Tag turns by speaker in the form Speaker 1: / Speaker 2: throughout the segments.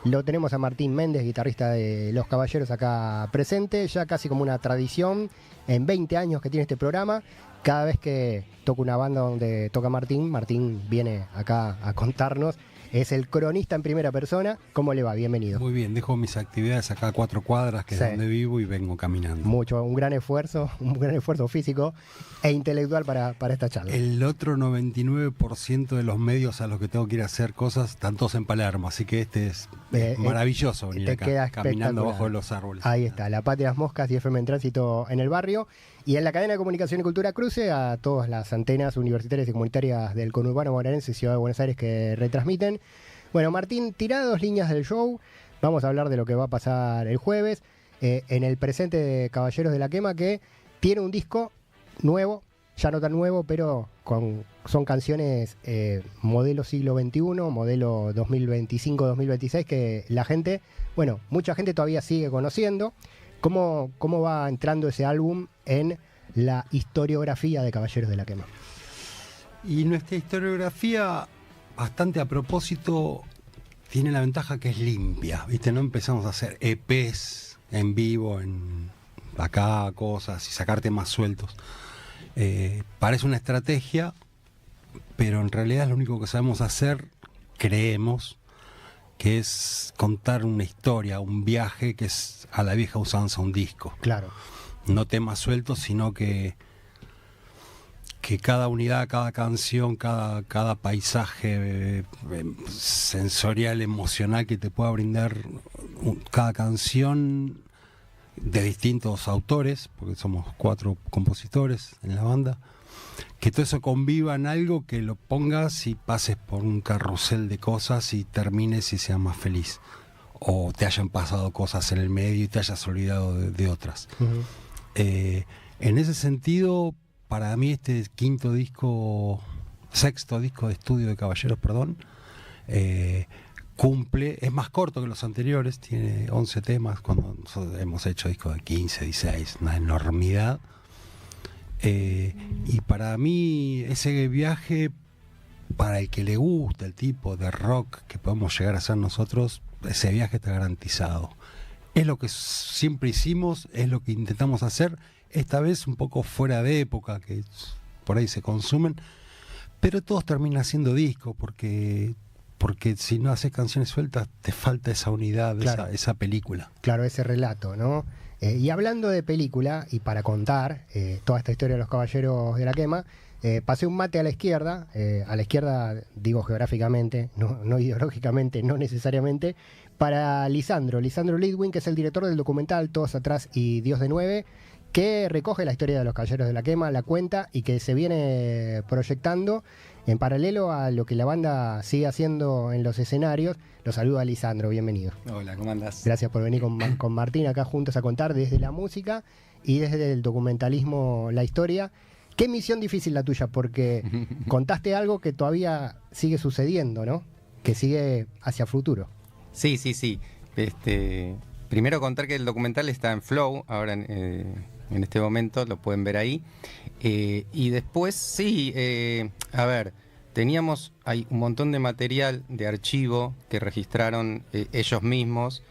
Speaker 1: Lo tenemos a Martín Méndez, guitarrista de Los Caballeros, acá presente, ya casi como una tradición, en 20 años que tiene este programa. Cada vez que toca una banda donde toca Martín, Martín viene acá a contarnos. Es el cronista en primera persona. ¿Cómo le va? Bienvenido.
Speaker 2: Muy bien, dejo mis actividades acá a 4 cuadras, que es donde vivo, y vengo caminando.
Speaker 1: Un gran esfuerzo físico e intelectual para esta charla.
Speaker 2: El otro 99% de los medios a los que tengo que ir a hacer cosas están todos en Palermo, así que este es maravilloso venir acá, caminando bajo los árboles.
Speaker 1: Ahí está, La Patria, las Moscas y FM en Tránsito en el barrio. Y en la cadena de comunicación y cultura Cruce, a todas las antenas universitarias y comunitarias del conurbano bonaerense y Ciudad de Buenos Aires que retransmiten. Bueno, Martín, tira 2 líneas del show. Vamos a hablar de lo que va a pasar el jueves. En el presente de Caballeros de la Quema, que tiene un disco nuevo, ya no tan nuevo, pero son canciones modelo siglo XXI, modelo 2025-2026, que la gente, bueno, mucha gente todavía sigue conociendo. ¿Cómo va entrando ese álbum en la historiografía de Caballeros de la Quema?
Speaker 2: Y nuestra historiografía, bastante a propósito, tiene la ventaja que es limpia, ¿viste? No empezamos a hacer EPs en vivo, en acá, cosas, y sacar temas sueltos. Parece una estrategia, pero en realidad es lo único que sabemos hacer, creemos, que es contar una historia, un viaje, que es a la vieja usanza un disco.
Speaker 1: Claro.
Speaker 2: No temas sueltos, sino que cada unidad, cada canción, cada paisaje sensorial, emocional que te pueda brindar cada canción de distintos autores, porque somos 4 compositores en la banda, que todo eso conviva en algo que lo pongas y pases por un carrusel de cosas y termines y seas más feliz, o te hayan pasado cosas en el medio y te hayas olvidado de otras.
Speaker 1: Uh-huh.
Speaker 2: En ese sentido, para mí este sexto disco de estudio de Caballeros, cumple, es más corto que los anteriores, tiene 11 temas, cuando nosotros hemos hecho discos de 15, 16, una enormidad. Y para mí ese viaje, para el que le gusta el tipo de rock que podemos llegar a hacer nosotros, ese viaje está garantizado. Es lo que siempre hicimos, es lo que intentamos hacer, esta vez un poco fuera de época, que por ahí se consumen, pero todos terminan haciendo discos, porque si no haces canciones sueltas te falta esa unidad, claro, esa película.
Speaker 1: Claro, ese relato, ¿no? Y hablando de película, y para contar toda esta historia de Los Caballeros de la Quema, pasé un mate a la izquierda digo geográficamente, no ideológicamente, no necesariamente, para Lisandro Lidwin, que es el director del documental Todos Atrás y Dios de 9, que recoge la historia de Los Caballeros de la Quema, la cuenta, y que se viene proyectando en paralelo a lo que la banda sigue haciendo en los escenarios. Lo saluda Lisandro, bienvenido.
Speaker 3: Hola, ¿cómo andás?
Speaker 1: Gracias por venir con Martín acá juntos a contar desde la música y desde el documentalismo la historia. Qué misión difícil la tuya, porque contaste algo que todavía sigue sucediendo, ¿no? Que sigue hacia futuro.
Speaker 3: Sí. Primero contar que el documental está en Flow, ahora en este momento, lo pueden ver ahí. Y después, hay un montón de material de archivo que registraron ellos mismos,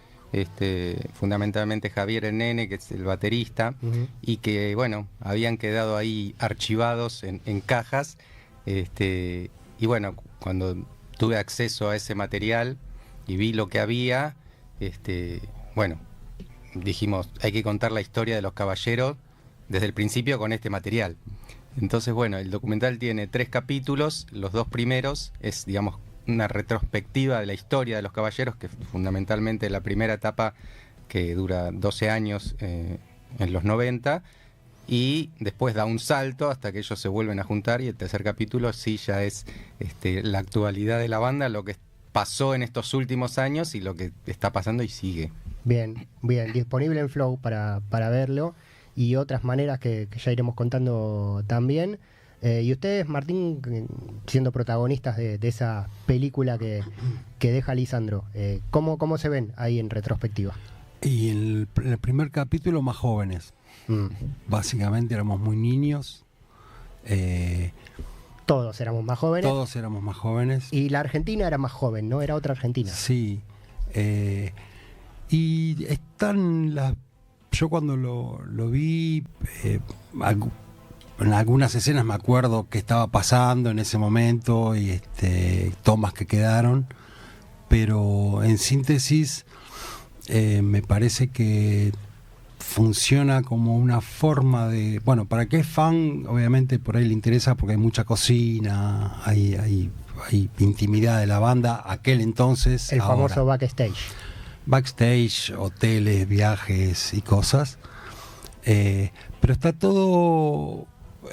Speaker 3: fundamentalmente Javier el Nene, que es el baterista, uh-huh, y que, bueno, habían quedado ahí archivados en cajas. Y bueno, cuando tuve acceso a ese material y vi lo que había, bueno, dijimos, hay que contar la historia de Los Caballeros desde el principio con este material. Entonces, bueno, el documental tiene 3 capítulos, los 2 primeros es, digamos, una retrospectiva de la historia de Los Caballeros, que fundamentalmente la primera etapa, que dura 12 años en los 90, y después da un salto hasta que ellos se vuelven a juntar, y el tercer capítulo sí ya es la actualidad de la banda, lo que pasó en estos últimos años y lo que está pasando y sigue.
Speaker 1: Bien, disponible en Flow para verlo, y otras maneras que ya iremos contando también. Y ustedes, Martín, siendo protagonistas de esa película que deja Lisandro, ¿cómo se ven ahí en retrospectiva?
Speaker 2: Y en el primer capítulo, más jóvenes. Básicamente éramos muy niños.
Speaker 1: Todos éramos más jóvenes.
Speaker 2: Todos éramos más jóvenes.
Speaker 1: Y la Argentina era más joven, ¿no? Era otra Argentina.
Speaker 2: Sí. Y están yo cuando lo vi, en algunas escenas me acuerdo qué estaba pasando en ese momento y tomas que quedaron, pero en síntesis me parece que funciona como una forma de, bueno, para que es fan, obviamente por ahí le interesa porque hay mucha cocina, hay intimidad de la banda, aquel entonces.
Speaker 1: El
Speaker 2: ahora,
Speaker 1: famoso backstage,
Speaker 2: hoteles, viajes y cosas, pero está todo,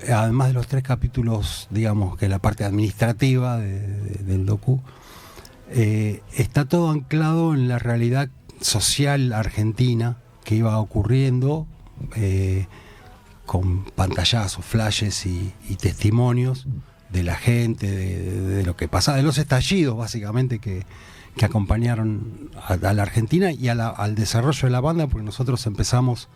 Speaker 2: además de los 3 capítulos, digamos que la parte administrativa del docu, está todo anclado en la realidad social argentina que iba ocurriendo, con pantallazos, flashes y testimonios de la gente, de lo que pasaba, de los estallidos básicamente que acompañaron a la Argentina y al desarrollo de la banda, porque nosotros empezamos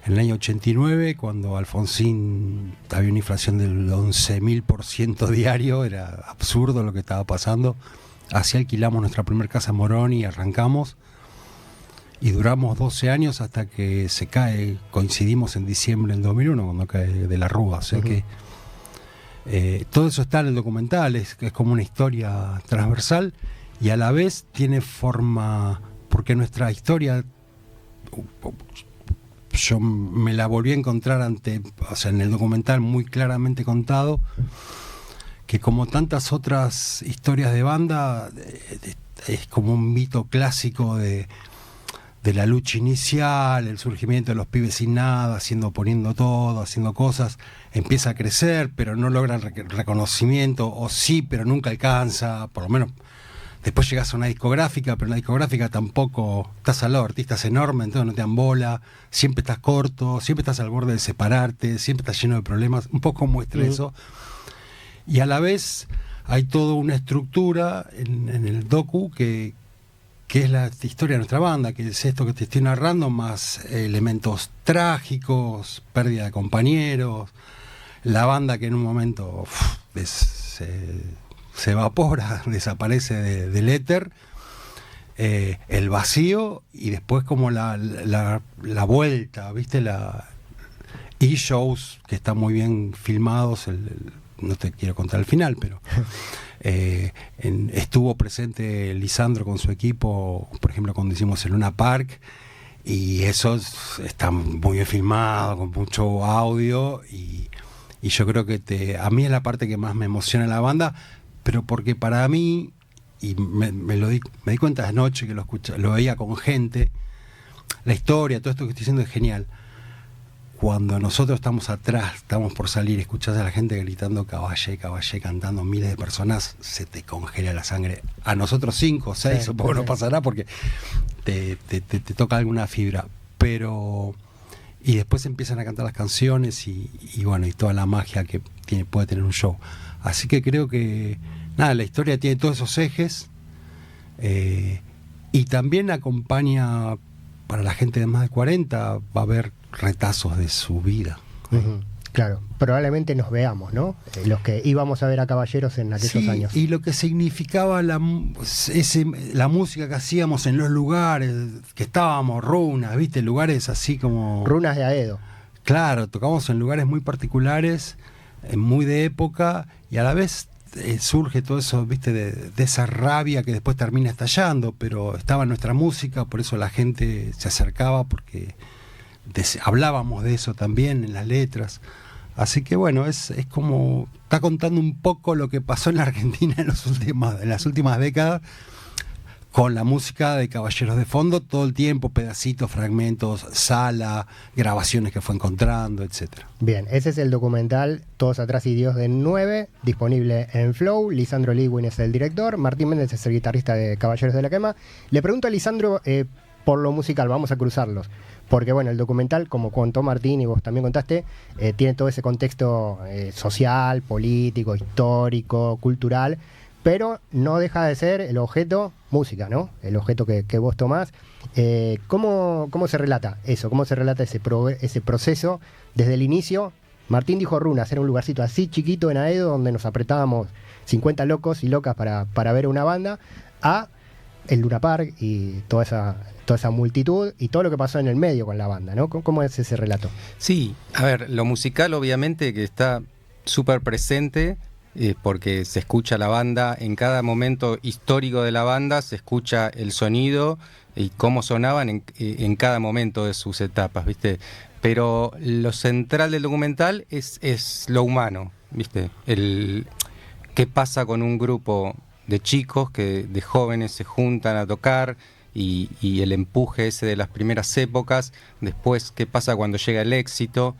Speaker 2: en el año 89, cuando Alfonsín había una inflación del 11.000% diario, era absurdo lo que estaba pasando. Así alquilamos nuestra primera casa en Morón y arrancamos. Y duramos 12 años hasta que se cae, coincidimos en diciembre del 2001 cuando cae de la Rúa. O sea que todo eso está en el documental, es como una historia transversal y a la vez tiene forma, porque nuestra historia, yo me la volví a encontrar en el documental muy claramente contado, que como tantas otras historias de banda, es como un mito clásico de la lucha inicial, el surgimiento de los pibes sin nada, poniendo todo, haciendo cosas, empieza a crecer, pero no logra reconocimiento, o sí, pero nunca alcanza, por lo menos después llegas a una discográfica, pero en la discográfica tampoco estás al lado, artistas enormes, entonces no te dan bola, siempre estás corto, siempre estás al borde de separarte, siempre estás lleno de problemas, un poco muestra eso. Y a la vez hay toda una estructura en el docu que es la historia de nuestra banda, que es esto que te estoy narrando, más elementos trágicos, pérdida de compañeros, la banda que en un momento se evapora, desaparece del éter, el vacío y después como la vuelta, ¿viste? Y shows que están muy bien filmados, no te quiero contar el final, pero estuvo presente Lisandro con su equipo, por ejemplo, cuando hicimos el Luna Park, y eso está muy bien filmado, con mucho audio, y yo creo que a mí es la parte que más me emociona en la banda, pero porque para mí, y me di cuenta anoche que lo veía con gente, la historia, todo esto que estoy diciendo es genial. Cuando nosotros estamos atrás, estamos por salir, escuchás a la gente gritando Caballé, Caballé, cantando, miles de personas, se te congela la sangre. A nosotros 5 o 6, supongo no pasará porque te toca alguna fibra. Pero y después empiezan a cantar las canciones y bueno, y toda la magia que puede tener un show. Así que creo que la historia tiene todos esos ejes, y también acompaña para la gente de más de 40, va a haber retazos de su vida.
Speaker 1: Claro, probablemente nos veamos, ¿no? Los que íbamos a ver a Caballeros en aquellos años.
Speaker 2: Y lo que significaba la música que hacíamos en los lugares que estábamos, runas, ¿viste? Lugares así como...
Speaker 1: Runas de Aedo.
Speaker 2: Claro, tocamos en lugares muy particulares, muy de época, y a la vez surge todo eso, ¿viste? De esa rabia que después termina estallando, pero estaba en nuestra música, por eso la gente se acercaba, porque hablábamos de eso también en las letras. Así que bueno, es como está contando un poco lo que pasó en la Argentina en las últimas décadas, con la música de Caballeros de fondo todo el tiempo, pedacitos, fragmentos, sala, grabaciones que fue encontrando, etcétera.
Speaker 1: Bien, ese es el documental Todos atrás y Dios del 9, disponible en Flow. Lisandro Lewin es el director, Martín Méndez es el guitarrista de Caballeros de la Quema. Le pregunto a Lisandro por lo musical, vamos a cruzarlos, porque bueno, el documental, como contó Martín y vos también contaste, tiene todo ese contexto social, político, histórico, cultural, pero no deja de ser el objeto música, ¿no? El objeto que vos tomás. ¿Cómo se relata eso? ¿Cómo se relata ese proceso desde el inicio? Martín dijo Runas, era un lugarcito así chiquito en Aedo donde nos apretábamos 50 locos y locas para ver una banda, a el Luna Park y toda esa multitud y todo lo que pasó en el medio con la banda, ¿no? ¿Cómo es ese relato?
Speaker 3: Sí, a ver, lo musical obviamente que está súper presente, porque se escucha la banda en cada momento histórico de la banda, se escucha el sonido y cómo sonaban en cada momento de sus etapas, ¿viste? Pero lo central del documental es lo humano, ¿viste? Qué pasa con un grupo de chicos, de jóvenes se juntan a tocar y el empuje ese de las primeras épocas, después qué pasa cuando llega el éxito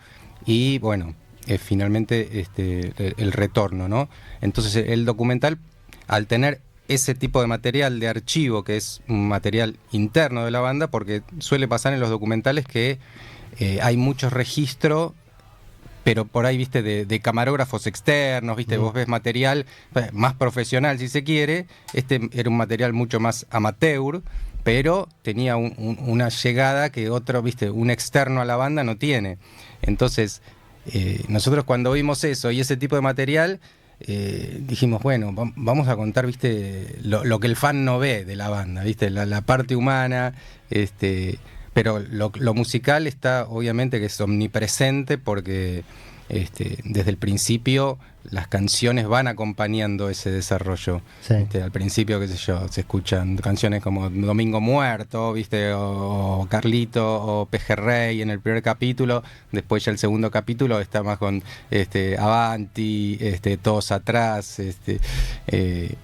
Speaker 3: y bueno, finalmente el retorno, ¿no? Entonces el documental, al tener ese tipo de material de archivo, que es un material interno de la banda, porque suele pasar en los documentales que hay muchos registros, pero por ahí, viste, de camarógrafos externos, viste, vos ves material más profesional, si se quiere. Era un material mucho más amateur, pero tenía una llegada que otro, viste, un externo a la banda no tiene. Entonces, nosotros cuando vimos eso y ese tipo de material, dijimos, bueno, vamos a contar, viste, lo que el fan no ve de la banda, viste, la parte humana, pero lo musical está obviamente que es omnipresente porque desde el principio las canciones van acompañando ese desarrollo.
Speaker 1: Sí.
Speaker 3: Al principio, qué sé yo, se escuchan canciones como Domingo Muerto, ¿viste? O Carlito o Pejerrey en el primer capítulo. Después ya el segundo capítulo está más con Avanti, Todos Atrás,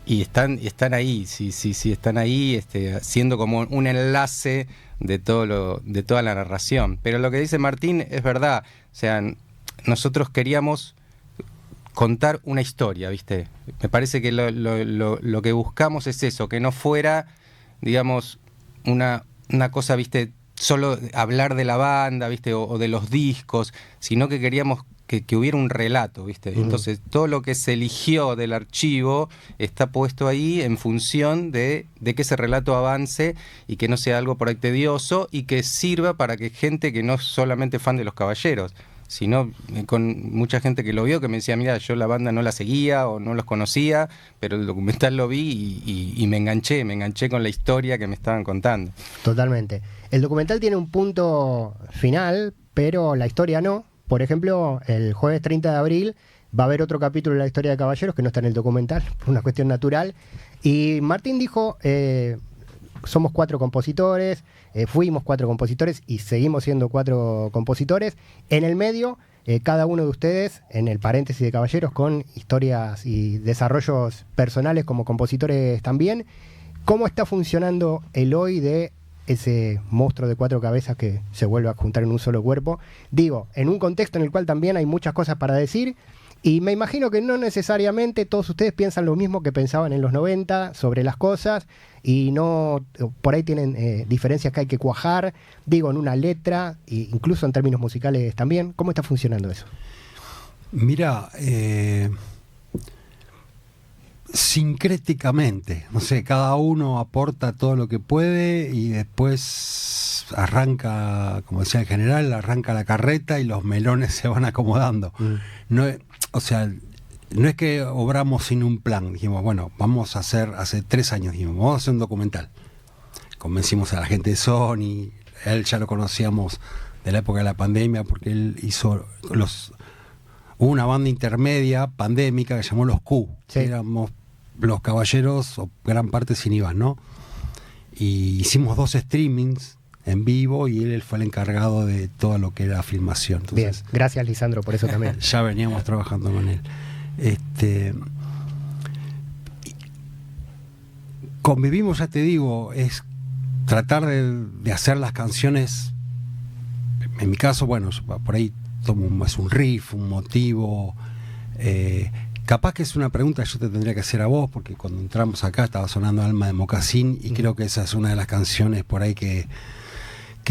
Speaker 3: y están ahí, sí, están ahí, haciendo como un enlace de toda la narración. Pero lo que dice Martín es verdad, o sea, nosotros queríamos contar una historia, ¿viste? Me parece que lo que buscamos es eso, que no fuera, digamos, una cosa, ¿viste? Solo hablar de la banda, ¿viste? O de los discos, sino que queríamos que hubiera un relato, ¿viste? Entonces, todo lo que se eligió del archivo está puesto ahí en función de que ese relato avance y que no sea algo por ahí tedioso y que sirva para que gente que no es solamente fan de Los Caballeros, sino con mucha gente que lo vio, que me decía, mira, yo la banda no la seguía o no los conocía, pero el documental lo vi y me enganché con la historia que me estaban contando.
Speaker 1: Totalmente. El documental tiene un punto final, pero la historia no. Por ejemplo, el jueves 30 de abril va a haber otro capítulo de la historia de Caballeros que no está en el documental, por una cuestión natural. Y Martín dijo, somos 4 compositores, fuimos 4 compositores y seguimos siendo 4 compositores. En el medio, cada uno de ustedes, en el paréntesis de Caballeros, con historias y desarrollos personales como compositores también. ¿Cómo está funcionando el hoy de ese monstruo de 4 cabezas que se vuelve a juntar en un solo cuerpo? Digo, en un contexto en el cual también hay muchas cosas para decir, y me imagino que no necesariamente todos ustedes piensan lo mismo que pensaban en los 90 sobre las cosas, y no, por ahí tienen diferencias que hay que cuajar, digo, en una letra, e incluso en términos musicales también. ¿Cómo está funcionando eso?
Speaker 2: Mira, sincréticamente, no sé, cada uno aporta todo lo que puede y después arranca, como decía el general, arranca la carreta y los melones se van acomodando. No, o sea, no es que obramos sin un plan. Dijimos, bueno, vamos a hacer, hace 3 años dijimos, vamos a hacer un documental. Convencimos a la gente de Sony, él ya lo conocíamos de la época de la pandemia porque él hizo hubo una banda intermedia pandémica que se llamó Los Q,
Speaker 1: sí.
Speaker 2: Éramos Los Caballeros, o gran parte sin Iván, ¿no? Y hicimos 2 streamings en vivo y él fue el encargado de todo lo que era filmación. Entonces,
Speaker 1: bien, gracias Lisandro por eso también.
Speaker 2: Ya veníamos trabajando con él. Convivimos, ya te digo, es tratar de hacer las canciones. En mi caso, bueno, por ahí es un riff, un motivo. Capaz que es una pregunta que yo te tendría que hacer a vos, porque cuando entramos acá estaba sonando Alma de Mocasín y creo que esa es una de las canciones por ahí que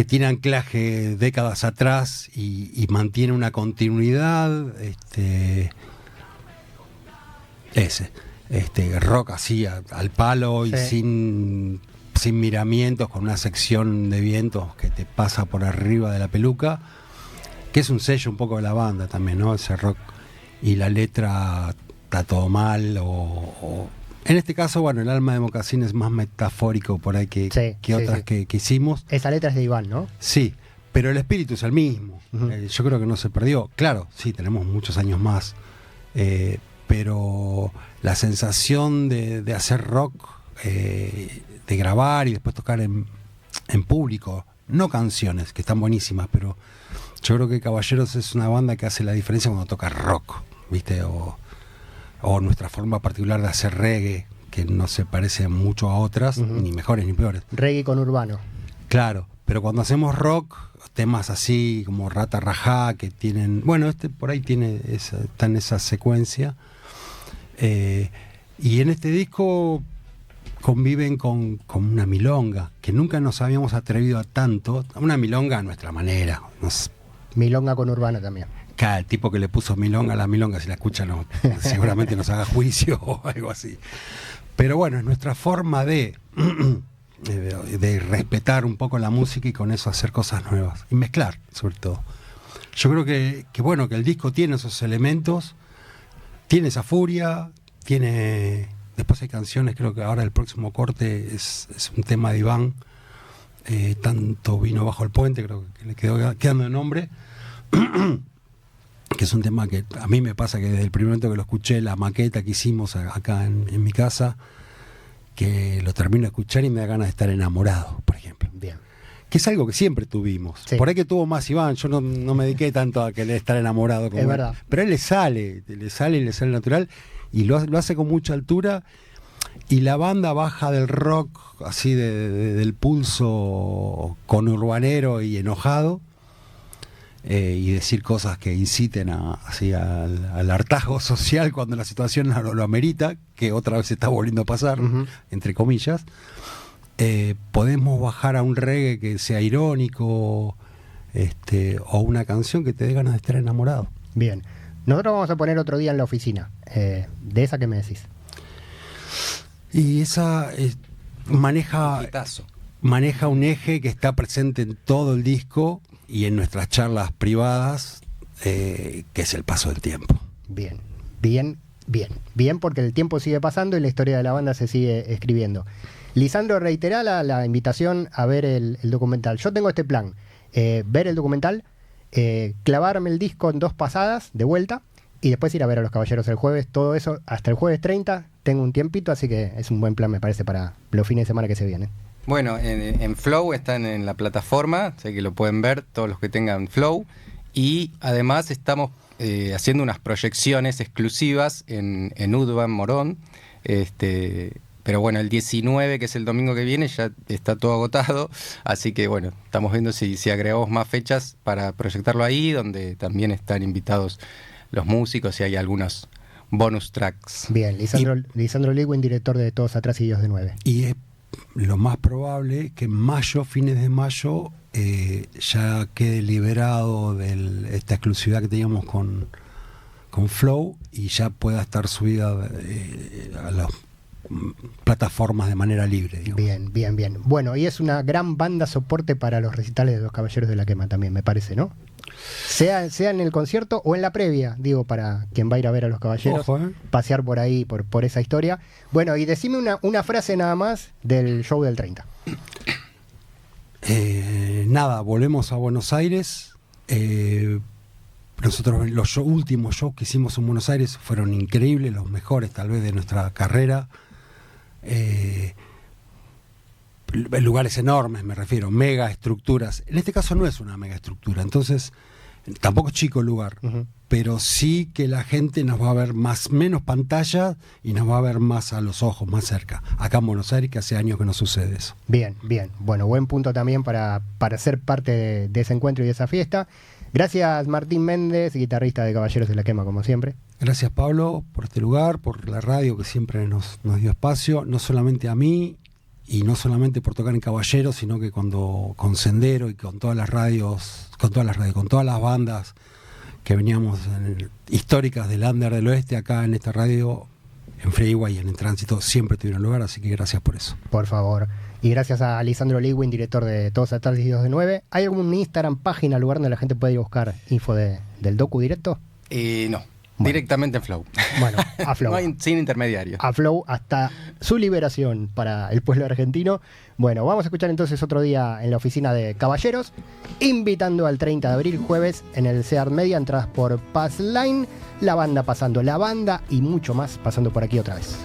Speaker 2: tiene anclaje décadas atrás y mantiene una continuidad. Rock así al palo y sin miramientos, con una sección de vientos que te pasa por arriba de la peluca, que es un sello un poco de la banda también, ¿no? Ese rock y la letra está todo mal o En este caso, bueno, el alma de Mocasín es más metafórico por ahí que otras que hicimos.
Speaker 1: Esa letra es de Iván, ¿no?
Speaker 2: Sí, pero el espíritu es el mismo. Yo creo que no se perdió. Claro, sí, tenemos muchos años más. Pero la sensación de hacer rock, de grabar y después tocar en público, no canciones, que están buenísimas, pero yo creo que Caballeros es una banda que hace la diferencia cuando toca rock, ¿viste? O nuestra forma particular de hacer reggae, que no se parece mucho a otras, ni mejores ni peores.
Speaker 1: Reggae con urbano.
Speaker 2: Claro, pero cuando hacemos rock, temas así como Rata Rajá, que tienen... Bueno, por ahí está en esa secuencia. Y en este disco conviven con una milonga, que nunca nos habíamos atrevido a tanto. Una milonga a nuestra manera.
Speaker 1: Milonga con urbano también.
Speaker 2: Cada tipo que le puso milonga a la milonga, si la escucha, seguramente nos haga juicio o algo así. Pero bueno, es nuestra forma de respetar un poco la música y con eso hacer cosas nuevas. Y mezclar, sobre todo. Yo creo que el disco tiene esos elementos, tiene esa furia, tiene... Después hay canciones, creo que ahora el próximo corte es un tema de Iván, Tanto vino bajo el puente, creo que le quedando de nombre, que es un tema que a mí me pasa que desde el primer momento que lo escuché, la maqueta que hicimos acá en mi casa, que lo termino de escuchar y me da ganas de estar enamorado, por ejemplo.
Speaker 1: Bien.
Speaker 2: Que es algo que siempre tuvimos. Sí. Por ahí que tuvo más Iván, yo no me dediqué tanto a querer estar enamorado como
Speaker 1: es
Speaker 2: él.
Speaker 1: Verdad.
Speaker 2: Pero a él le sale natural y lo hace con mucha altura, y la banda baja del rock así del pulso conurbanero y enojado, y decir cosas que inciten al hartazgo social cuando la situación lo amerita, que otra vez está volviendo a pasar, entre comillas. Podemos bajar a un reggae que sea irónico, o una canción que te dé ganas de estar enamorado.
Speaker 1: Bien. Nosotros vamos a poner Otro día en la oficina. ¿De esa qué me decís?
Speaker 2: Y esa maneja un eje que está presente en todo el disco y en nuestras charlas privadas, que es el paso del tiempo.
Speaker 1: Bien, porque el tiempo sigue pasando y la historia de la banda se sigue escribiendo. Lisandro, reitera la invitación a ver el documental. Yo tengo este plan, ver el documental, clavarme el disco en 2 pasadas de vuelta y después ir a ver a Los Caballeros el jueves. Todo eso hasta el jueves 30, tengo un tiempito, así que es un buen plan, me parece, para los fines de semana que se vienen.
Speaker 3: Bueno, en Flow están en la plataforma, sé que lo pueden ver todos los que tengan Flow, y además estamos haciendo unas proyecciones exclusivas en Udvan Morón, pero bueno, el 19, que es el domingo que viene, ya está todo agotado, así que bueno, estamos viendo si agregamos más fechas para proyectarlo ahí, donde también están invitados los músicos y hay algunos bonus tracks.
Speaker 1: Bien, Lisandro Lewin, director de Todos Atrás y Dios de 9.
Speaker 2: Y es lo más probable que en mayo, fines de mayo, ya quede liberado de esta exclusividad que teníamos con Flow y ya pueda estar subida a las plataformas de manera libre, digamos.
Speaker 1: Bien. Bueno, y es una gran banda soporte para los recitales de Los Caballeros de la Quema también, me parece, ¿no? Sea en el concierto o en la previa, digo, para quien va a ir a ver a Los Caballeros.
Speaker 2: Ojo,
Speaker 1: pasear por ahí, por esa historia. Bueno, y decime una frase nada más del show del 30.
Speaker 2: Nada, volvemos a Buenos Aires. Nosotros los últimos shows que hicimos en Buenos Aires fueron increíbles, los mejores tal vez de nuestra carrera. Lugares enormes, me refiero, mega estructuras. En este caso no es una mega estructura, entonces tampoco es chico el lugar, pero sí que la gente nos va a ver menos pantalla y nos va a ver más a los ojos, más cerca. Acá en Buenos Aires, que hace años que no sucede eso.
Speaker 1: Bien. Bueno, buen punto también para ser parte de ese encuentro y de esa fiesta. Gracias, Martín Méndez, guitarrista de Caballeros de la Quema, como siempre.
Speaker 2: Gracias, Pablo, por este lugar, por la radio que siempre nos dio espacio, no solamente a mí y no solamente por tocar en Caballeros, sino que con Sendero y con todas las radios, con todas las bandas que veníamos históricas del Under del Oeste, acá en esta radio, en Freeway y en el Tránsito, siempre tuvieron lugar, así que gracias por eso.
Speaker 1: Por favor. Y gracias a Lisandro Lewin, director de Todos Atrás y Dios de 9. ¿Hay algún Instagram, página, lugar donde la gente puede ir a buscar info del docu directo?
Speaker 3: No.
Speaker 1: Bueno.
Speaker 3: Directamente en Flow.
Speaker 1: Bueno, a Flow.
Speaker 3: Sin intermediario.
Speaker 1: A Flow hasta su liberación para el pueblo argentino. Bueno, vamos a escuchar entonces Otro Día en la Oficina de Caballeros, invitando al 30 de abril, jueves, en el Seat Media, entradas por Pass Line, la banda pasando, la banda y mucho más pasando por aquí otra vez.